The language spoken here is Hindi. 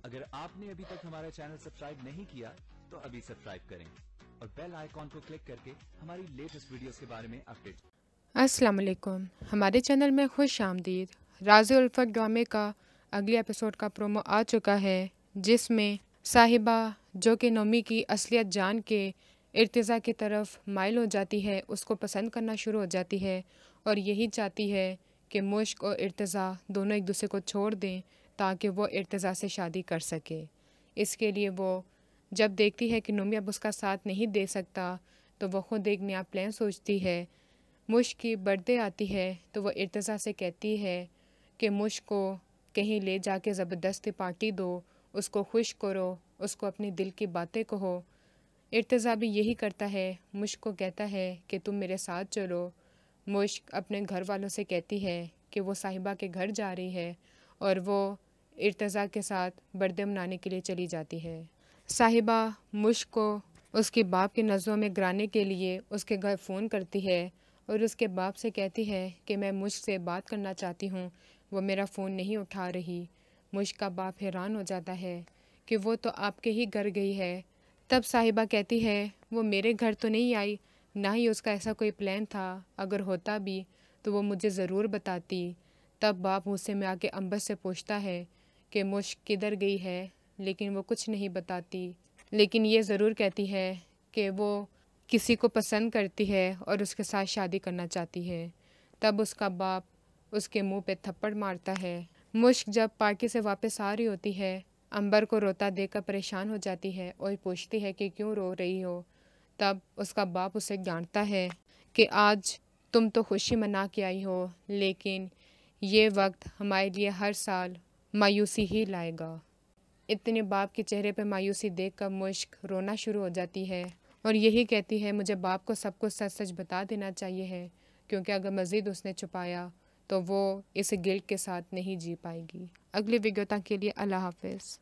अगर आपने अभी तक हमारा चैनल सब्सक्राइब नहीं किया तो अभी सब्सक्राइब करें और बेल आइकॉन को क्लिक करके हमारी लेटेस्ट वीडियोस के बारे में अपडेट। अस्सलाम वालेकुम, हमारे चैनल में खुश आमदीद। राज़ी उल्फत ड्रामे का अगले एपिसोड का प्रोमो आ चुका है, जिसमें साहिबा जो कि नोमी की असलियत जान के इर्तिज़ा की तरफ माइल हो जाती है, उसको पसंद करना शुरू हो जाती है और यही चाहती है कि मुश्क और इर्तिज़ा दोनों एक दूसरे को छोड़ दें ताकि वो इर्तिज़ा से शादी कर सके। इसके लिए वो जब देखती है कि नोमी अब उसका साथ नहीं दे सकता तो वो खुद एक नया प्लान सोचती है। मुश्क की बर्थडे आती है तो वो इर्तिज़ा से कहती है कि मुश्क को कहीं ले जाके ज़बरदस्ती पार्टी दो, उसको खुश करो, उसको अपनी दिल की बातें कहो। इर्तिज़ा भी यही करता है, मुश्क को कहता है कि तुम मेरे साथ चलो। मुश्क अपने घर वालों से कहती है कि वो साहिबा के घर जा रही है और वो इर्तिज़ा के साथ बर्थडे मनाने के लिए चली जाती है। साहिबा मुश्क को उसके बाप की नज़रों में गिराने के लिए उसके घर फ़ोन करती है और उसके बाप से कहती है कि मैं मुश्क से बात करना चाहती हूँ, वो मेरा फ़ोन नहीं उठा रही। मुश्क का बाप हैरान हो जाता है कि वो तो आपके ही घर गई है। तब साहिबा कहती है वो मेरे घर तो नहीं आई, ना ही उसका ऐसा कोई प्लान था, अगर होता भी तो वो मुझे ज़रूर बताती। तब बाप गुस्से में आके अंबर से पूछता है कि मुश्क किधर गई है, लेकिन वो कुछ नहीं बताती, लेकिन ये ज़रूर कहती है कि वो किसी को पसंद करती है और उसके साथ शादी करना चाहती है। तब उसका बाप उसके मुंह पे थप्पड़ मारता है। मुश्क जब पार्टी से वापस आ रही होती है, अंबर को रोता देखकर परेशान हो जाती है और पूछती है कि क्यों रो रही हो। तब उसका बाप उसे डांटता है कि आज तुम तो खुशी मना के आई हो, लेकिन ये वक्त हमारे लिए हर साल मायूसी ही लाएगा। इतने बाप के चेहरे पर मायूसी देखकर मुश्क रोना शुरू हो जाती है और यही कहती है मुझे बाप को सब कुछ सच सच बता देना चाहिए है, क्योंकि अगर मज़ीद उसने छुपाया तो वो इस गिल्ट के साथ नहीं जी पाएगी। अगली वीडियो तक के लिए अल्लाह हाफ़िज़।